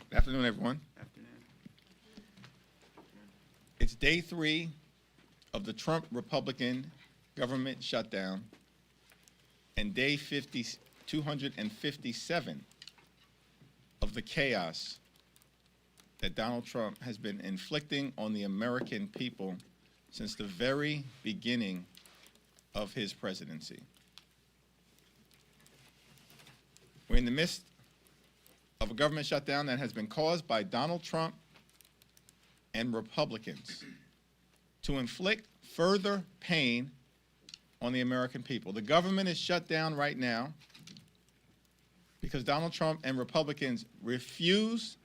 Good afternoon, everyone. Afternoon. It's day 3 of the Trump Republican government shutdown and day 257 of the chaos that Donald Trump has been inflicting on the American people since the very beginning of his presidency. We're in the midst of a government shutdown that has been caused by Donald Trump and Republicans to inflict further pain on the American people. The government is shut down right now because Donald Trump and Republicans refuse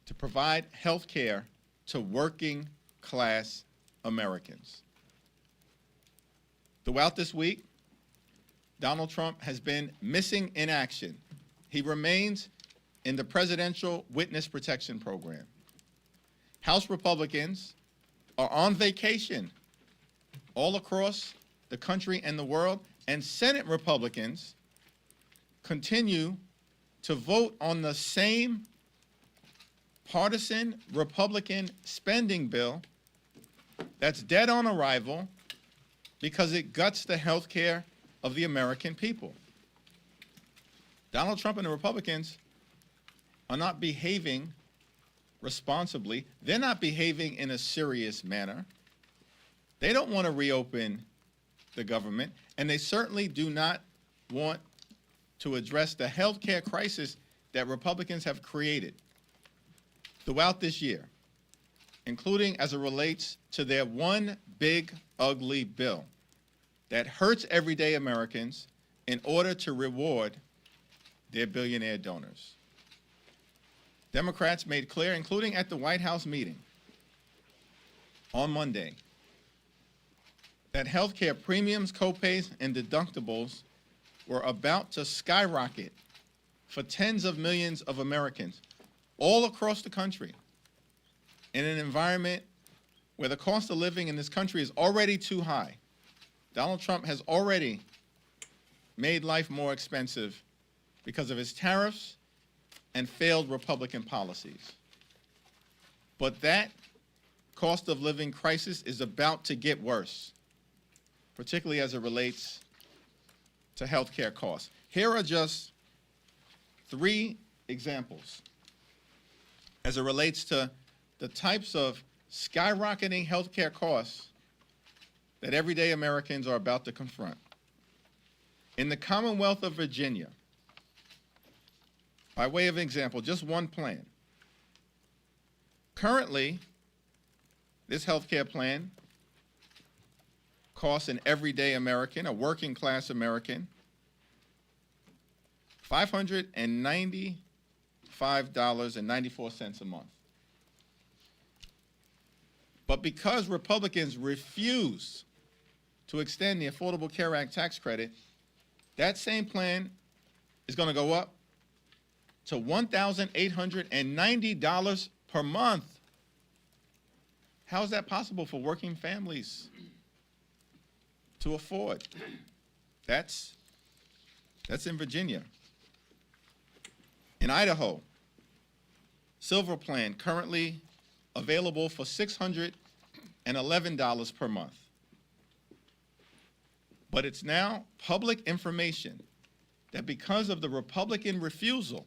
to provide health care to working class Americans. Throughout this week, Donald Trump has been missing in action. He remains in the Presidential Witness Protection Program. House Republicans are on vacation all across the country and the world, and Senate Republicans continue to vote on the same partisan Republican spending bill that's dead on arrival because it guts the health care of the American people. Donald Trump and the Republicans are not behaving responsibly. They're not behaving in a serious manner. They don't want to reopen the government, and they certainly do not want to address the health care crisis that Republicans have created throughout this year, including as it relates to their one big, ugly bill that hurts everyday Americans in order to reward their billionaire donors. Democrats made clear, including at the White House meeting on Monday, that health care premiums, copays, and deductibles were about to skyrocket for tens of millions of Americans all across the country in an environment where the cost of living in this country is already too high. Donald Trump has already made life more expensive because of his tariffs and failed Republican policies. But that cost of living crisis is about to get worse, particularly as it relates to health care costs. Here are just 3 examples as it relates to the types of skyrocketing health care costs that everyday Americans are about to confront. In the Commonwealth of Virginia, by way of example, just one plan. Currently, this health care plan costs an everyday American, a working class American, $595.94 a month. But because Republicans refuse to extend the Affordable Care Act tax credit, that same plan is going to go up to $1,890 per month. How is that possible for working families to afford? That's in Virginia. In Idaho, Silver Plan currently available for $611 per month. But it's now public information that because of the Republican refusal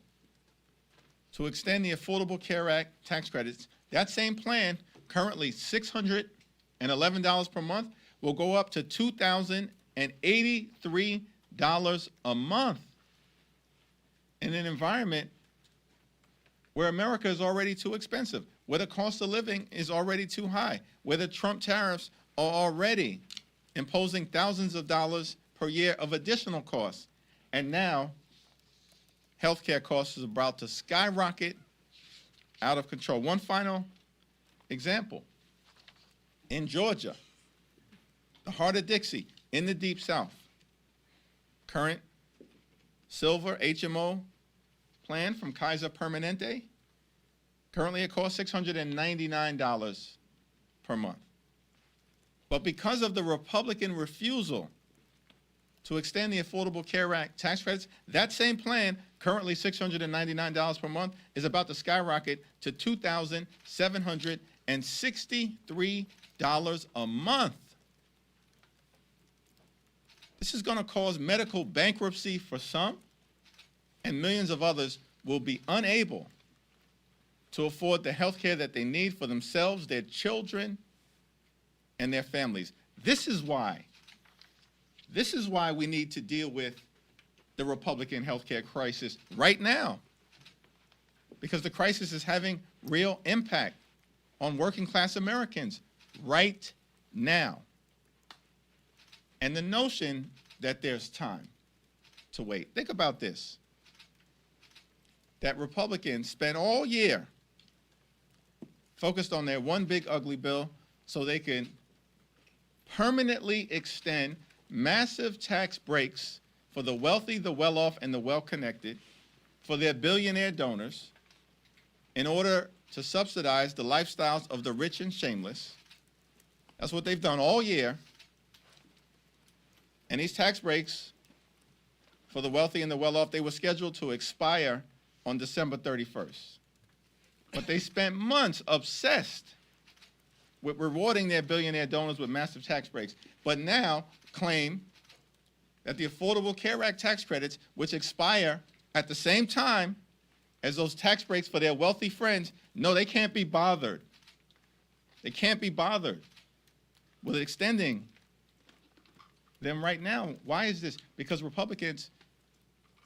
to extend the Affordable Care Act tax credits, that same plan, currently $611 per month, will go up to $2,083 a month in an environment where America is already too expensive, where the cost of living is already too high, where the Trump tariffs are already imposing thousands of dollars per year of additional costs. And now, healthcare costs is about to skyrocket out of control. One final example. In Georgia, the heart of Dixie, in the Deep South, current Silver HMO plan from Kaiser Permanente, currently it costs $699 per month. But because of the Republican refusal to extend the Affordable Care Act tax credits, that same plan currently $699 per month, is about to skyrocket to $2,763 a month. This is going to cause medical bankruptcy for some, and millions of others will be unable to afford the health care that they need for themselves, their children, and their families. This is why we need to deal with the Republican health care crisis right now, because the crisis is having real impact on working class Americans right now. And the notion that there's time to wait. Think about this, that Republicans spent all year focused on their one big ugly bill so they can permanently extend massive tax breaks for the wealthy, the well-off, and the well-connected, for their billionaire donors, in order to subsidize the lifestyles of the rich and shameless. That's what they've done all year. And these tax breaks for the wealthy and the well-off, they were scheduled to expire on December 31st. But they spent months obsessed with rewarding their billionaire donors with massive tax breaks, but now claim that the Affordable Care Act tax credits, which expire at the same time as those tax breaks for their wealthy friends, no, they can't be bothered. They can't be bothered with extending them right now. Why is this? Because Republicans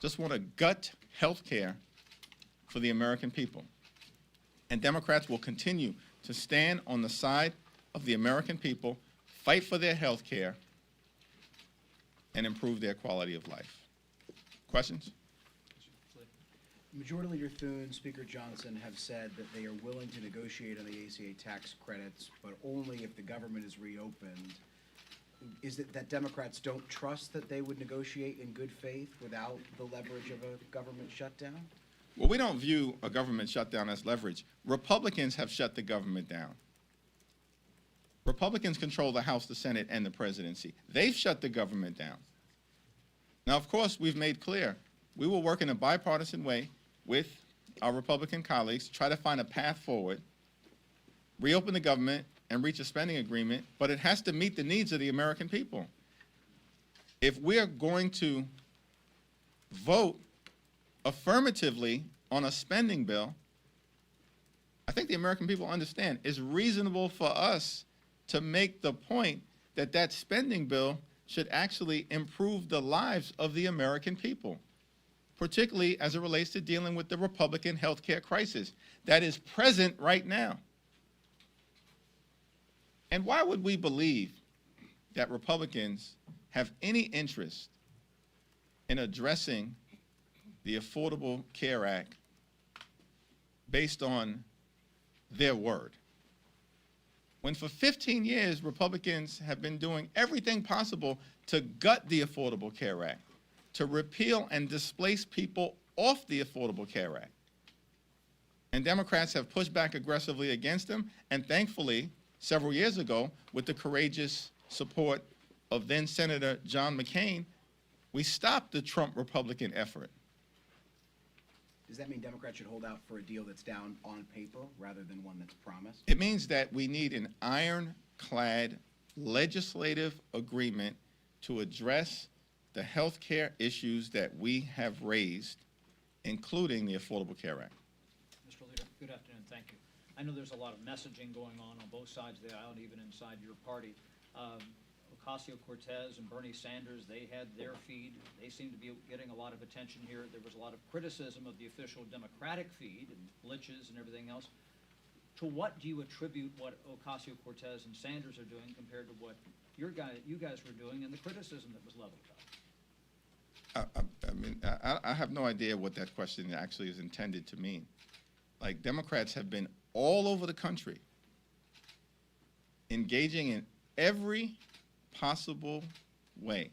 just want to gut health care for the American people. And Democrats will continue to stand on the side of the American people, fight for their health care, and improve their quality of life. Questions? Majority Leader Thune, Speaker Johnson have said that they are willing to negotiate on the ACA tax credits, but only if the government is reopened. Is it that Democrats don't trust that they would negotiate in good faith without the leverage of a government shutdown? Well, we don't view a government shutdown as leverage. Republicans have shut the government down. Republicans control the House, the Senate, and the presidency. They've shut the government down. Now, of course, we've made clear we will work in a bipartisan way with our Republican colleagues, try to find a path forward, reopen the government, and reach a spending agreement, but it has to meet the needs of the American people. If we're going to vote affirmatively on a spending bill, I think the American people understand it's reasonable for us to make the point that that spending bill should actually improve the lives of the American people, particularly as it relates to dealing with the Republican health care crisis that is present right now. And why would we believe that Republicans have any interest in addressing the Affordable Care Act based on their word, when for 15 years Republicans have been doing everything possible to gut the Affordable Care Act, to repeal and displace people off the Affordable Care Act? And Democrats have pushed back aggressively against them, and thankfully, several years ago, with the courageous support of then Senator John McCain, we stopped the Trump Republican effort. Does that mean Democrats should hold out for a deal that's down on paper rather than one that's promised? It means that we need an ironclad legislative agreement to address the health care issues that we have raised, including the Affordable Care Act. Mr. Leader, good afternoon. Thank you. I know there's a lot of messaging going on both sides of the aisle, and even inside your party. Ocasio-Cortez and Bernie Sanders, they had their feed. They seem to be getting a lot of attention here. There was a lot of criticism of the official Democratic feed and glitches and everything else. To what do you attribute what Ocasio-Cortez and Sanders are doing compared to what you guys were doing and the criticism that was leveled about? I have no idea what that question actually is intended to mean. Like, Democrats have been all over the country engaging in every possible way,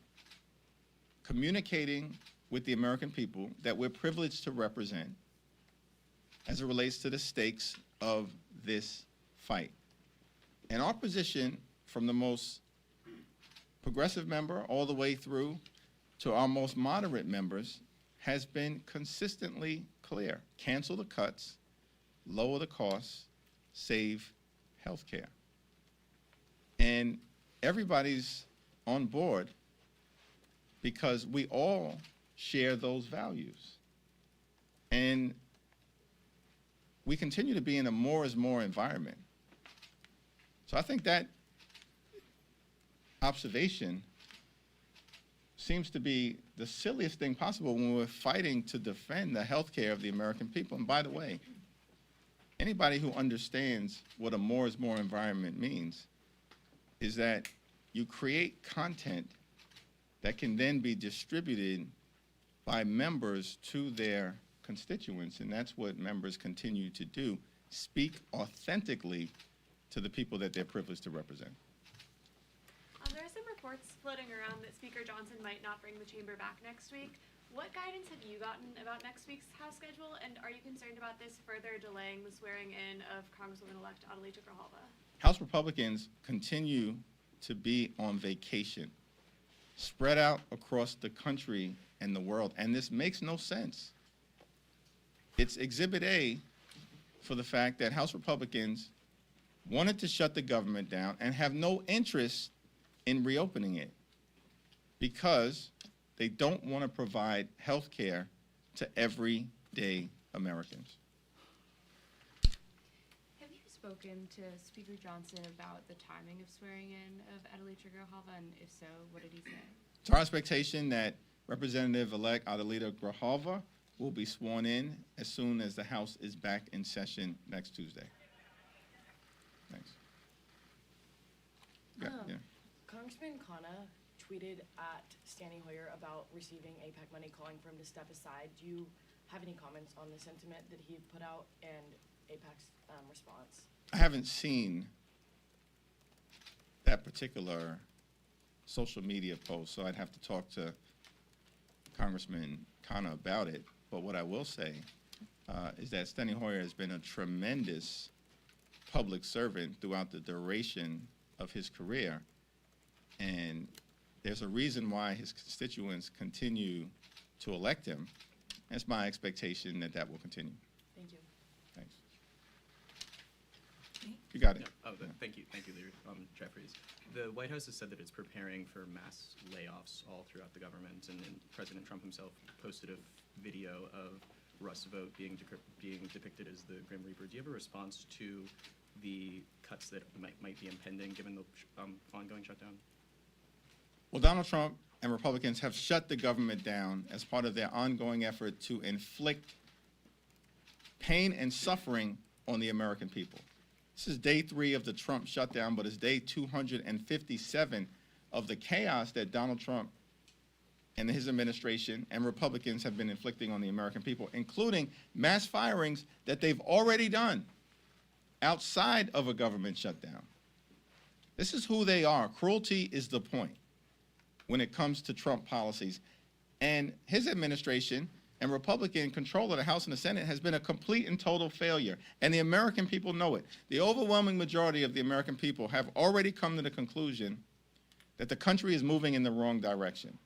communicating with the American people that we're privileged to represent as it relates to the stakes of this fight. And our position, from the most progressive member all the way through to our most moderate members, has been consistently clear. Cancel the cuts, lower the costs, save health care. And everybody's on board because we all share those values. And we continue to be in a more is more environment. So I think that observation seems to be the silliest thing possible when we're fighting to defend the health care of the American people. And by the way, anybody who understands what a more is more environment means is that you create content that can then be distributed by members to their constituents, and that's what members continue to do, speak authentically to the people that they're privileged to represent. There are some reports floating around that Speaker Johnson might not bring the chamber back next week. What guidance have you gotten about next week's House schedule, and are you concerned about this further delaying the swearing in of Congresswoman-elect Adelita Grijalva? House Republicans continue to be on vacation, spread out across the country and the world, and this makes no sense. It's Exhibit A for the fact that House Republicans wanted to shut the government down and have no interest in reopening it because they don't want to provide health care to everyday Americans. Have you spoken to Speaker Johnson about the timing of swearing in of Adelita Grijalva, and if so, what did he say? It's our expectation that Representative-elect Adelita Grijalva will be sworn in as soon as the House is back in session next Tuesday. Thanks. Yeah. Congressman Khanna tweeted at Steny Hoyer about receiving AIPAC money, calling for him to step aside. Do you have any comments on the sentiment that he put out and AIPAC's response? I haven't seen that particular social media post, so I'd have to talk to Congressman Khanna about it. But what I will say is that Steny Hoyer has been a tremendous public servant throughout the duration of his career. And there's a reason why his constituents continue to elect him. It's my expectation that that will continue. Thank you. Thanks. You got it. Yeah. Thank you, Leader Jeffries. The White House has said that it's preparing for mass layoffs all throughout the government, and President Trump himself posted a video of Rust's vote being depicted as the Grim Reaper. Do you have a response to the cuts that might be impending given the ongoing shutdown? Well, Donald Trump and Republicans have shut the government down as part of their ongoing effort to inflict pain and suffering on the American people. This is day 3 of the Trump shutdown, but it's day 257 of the chaos that Donald Trump and his administration and Republicans have been inflicting on the American people, including mass firings that they've already done outside of a government shutdown. This is who they are. Cruelty is the point when it comes to Trump policies. And his administration and Republican control of the House and the Senate has been a complete and total failure. And the American people know it. The overwhelming majority of the American people have already come to the conclusion that the country is moving in the wrong direction,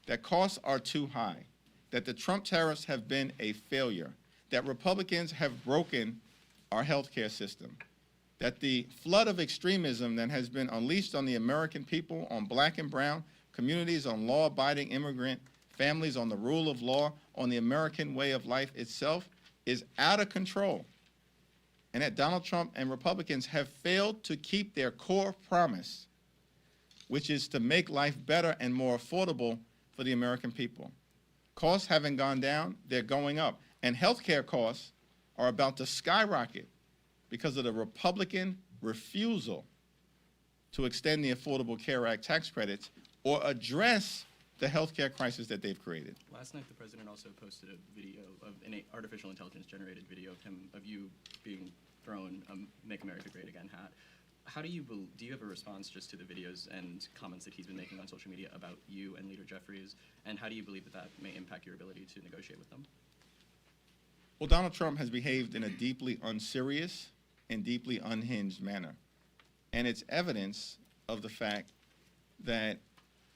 that costs are too high, that the Trump tariffs have been a failure, that Republicans have broken our health care system, that the flood of extremism that has been unleashed on the American people, on black and brown communities, on law-abiding immigrant families, on the rule of law, on the American way of life itself, is out of control. And that Donald Trump and Republicans have failed to keep their core promise, which is to make life better and more affordable for the American people. Costs haven't gone down, they're going up. And healthcare costs are about to skyrocket because of the Republican refusal to extend the Affordable Care Act tax credits or address the healthcare crisis that they've created. Last night, the president also posted a video of an artificial intelligence-generated video of you being thrown a "Make America Great Again" hat. How do you have a response just to the videos and comments that he's been making on social media about you and Leader Jeffries, and how do you believe that may impact your ability to negotiate with them? Well, Donald Trump has behaved in a deeply unserious and deeply unhinged manner. And it's evidence of the fact that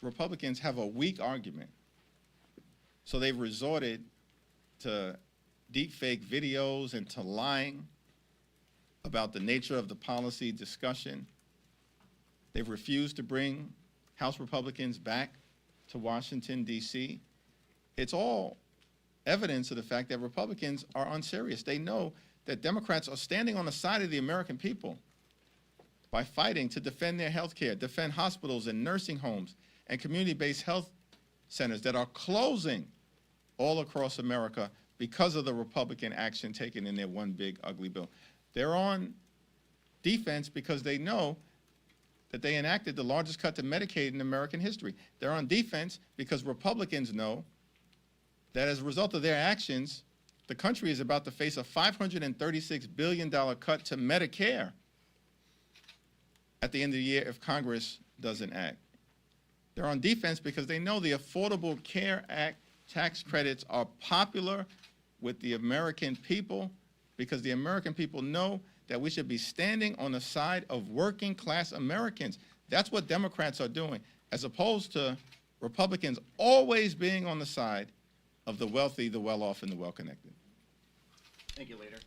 Republicans have a weak argument So they've resorted to deepfake videos and to lying about the nature of the policy discussion. They've refused to bring House Republicans back to Washington, D.C. It's all evidence of the fact that Republicans are unserious. They know that Democrats are standing on the side of the American people by fighting to defend their health care, defend hospitals and nursing homes and community-based health centers that are closing all across America because of the Republican action taken in their one big ugly bill. They're on defense because they know that they enacted the largest cut to Medicaid in American history. They're on defense because Republicans know that as a result of their actions, the country is about to face a $536 billion cut to Medicare at the end of the year if Congress doesn't act. They're on defense because they know the Affordable Care Act tax credits are popular with the American people because the American people know that we should be standing on the side of working class Americans. That's what Democrats are doing, as opposed to Republicans always being on the side of the wealthy, the well-off, and the well-connected. Thank you, Leader.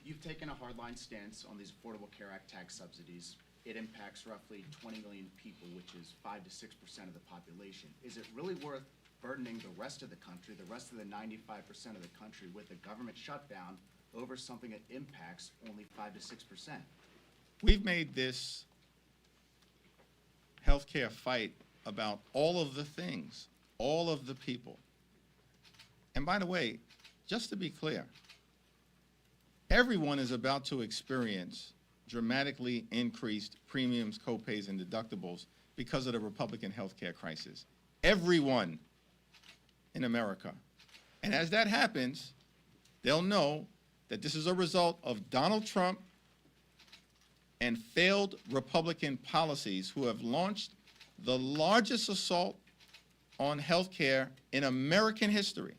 You've taken a hardline stance on these Affordable Care Act tax subsidies. It impacts roughly 20 million people, which is 5 to 6% of the population. Is it really worth burdening the rest of the country, the rest of the 95% of the country, with a government shutdown over something that impacts only 5 to 6%? We've made this healthcare fight about all of the things, all of the people. And by the way, just to be clear, everyone is about to experience dramatically increased premiums, copays, and deductibles because of the Republican healthcare crisis. Everyone in America. And as that happens, they'll know that this is a result of Donald Trump and failed Republican policies who have launched the largest assault on healthcare in American history.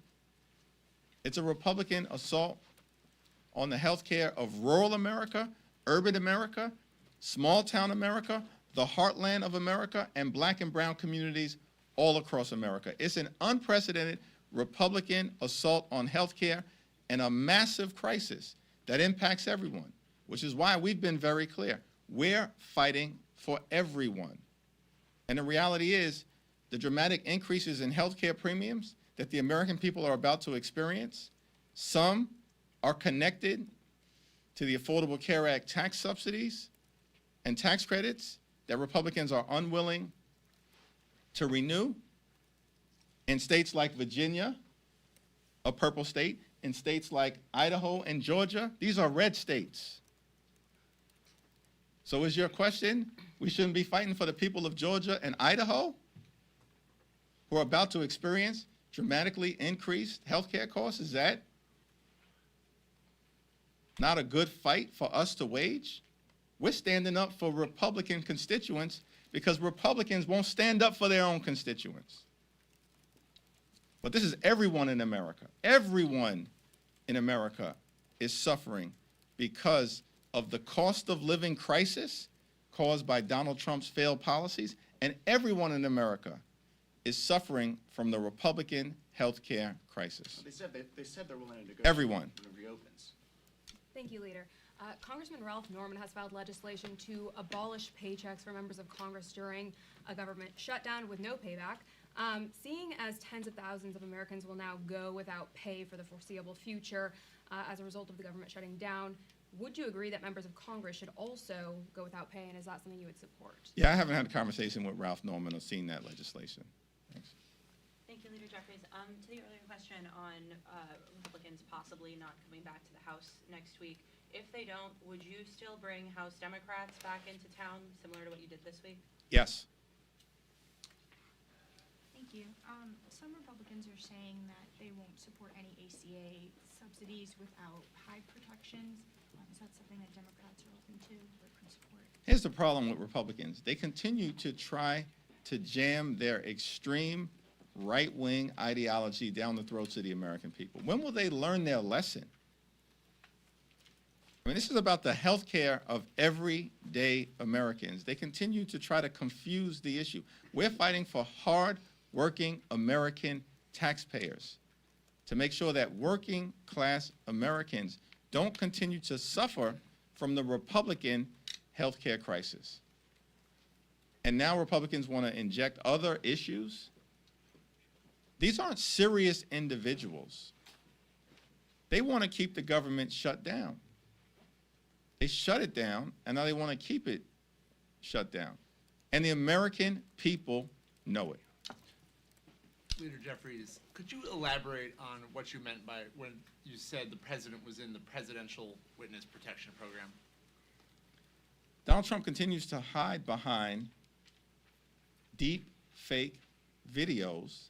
It's a Republican assault on the healthcare of rural America, urban America, small-town America, the heartland of America, and black and brown communities all across America. It's an unprecedented Republican assault on healthcare and a massive crisis that impacts everyone, which is why we've been very clear. We're fighting for everyone. And the reality is the dramatic increases in healthcare premiums that the American people are about to experience, some are connected to the Affordable Care Act tax subsidies and tax credits that Republicans are unwilling to renew in states like Virginia, a purple state, in states like Idaho and Georgia. These are red states. So is your question, we shouldn't be fighting for the people of Georgia and Idaho who are about to experience dramatically increased healthcare costs? Is that not a good fight for us to wage? We're standing up for Republican constituents because Republicans won't stand up for their own constituents. But this is everyone in America. Everyone in America is suffering because of the cost of living crisis caused by Donald Trump's failed policies, and everyone in America is suffering from the Republican health care crisis. They said they're willing to negotiate Everyone. when it reopens. Thank you, Leader. Congressman Ralph Norman has filed legislation to abolish paychecks for members of Congress during a government shutdown with no payback. Seeing as tens of thousands of Americans will now go without pay for the foreseeable future as a result of the government shutting down, would you agree that members of Congress should also go without pay, and is that something you would support? Yeah, I haven't had a conversation with Ralph Norman or seen that legislation. Thanks. Thank you, Leader Jeffries. To the earlier question on Republicans possibly not coming back to the House next week, if they don't, would you still bring House Democrats back into town, similar to what you did this week? Yes. Thank you. Some Republicans are saying that they won't support any ACA subsidies without high protections. Is that something that Democrats are open to or could support? Here's the problem with Republicans. They continue to try to jam their extreme right-wing ideology down the throats of the American people. When will they learn their lesson? I mean, this is about the health care of everyday Americans. They continue to try to confuse the issue. We're fighting for hard-working American taxpayers to make sure that working class Americans don't continue to suffer from the Republican healthcare crisis. And now Republicans want to inject other issues. These aren't serious individuals. They want to keep the government shut down. They shut it down, and now they want to keep it shut down. And the American people know it. Leader Jeffries, could you elaborate on what you meant by when you said the president was in the Presidential Witness Protection Program? Donald Trump continues to hide behind deep fake videos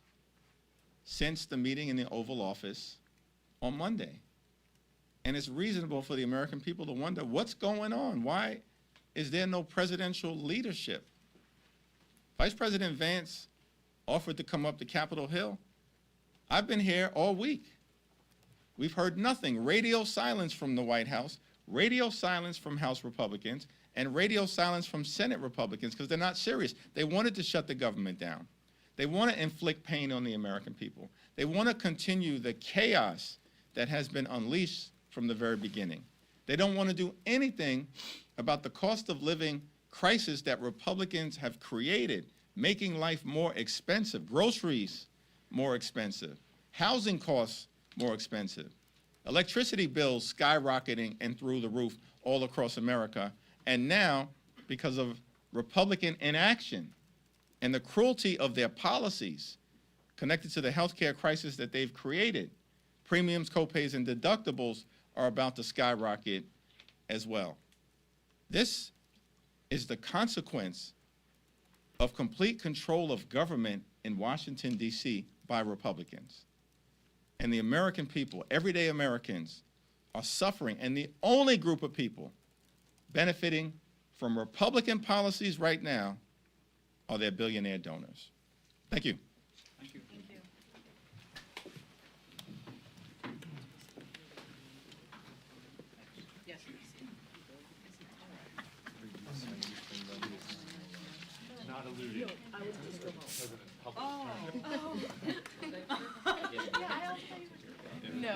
since the meeting in the Oval Office on Monday. And it's reasonable for the American people to wonder what's going on. Why is there no presidential leadership? Vice President Vance offered to come up to Capitol Hill. I've been here all week. We've heard nothing. Radio silence from the White House, radio silence from House Republicans, and radio silence from Senate Republicans because they're not serious. They wanted to shut the government down. They want to inflict pain on the American people. They want to continue the chaos that has been unleashed from the very beginning. They don't want to do anything about the cost of living crisis that Republicans have created, making life more expensive, groceries more expensive, housing costs more expensive, electricity bills skyrocketing and through the roof all across America. And now, because of Republican inaction and the cruelty of their policies connected to the healthcare crisis that they've created, premiums, copays, and deductibles are about to skyrocket as well. This is the consequence of complete control of government in Washington, D.C. by Republicans. And the American people, everyday Americans, are suffering, and the only group of people benefiting from Republican policies right now are their billionaire donors. Thank you. Thank you. Thank you. Yes. Not alluding. No.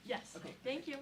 Yes. Okay. Thank you.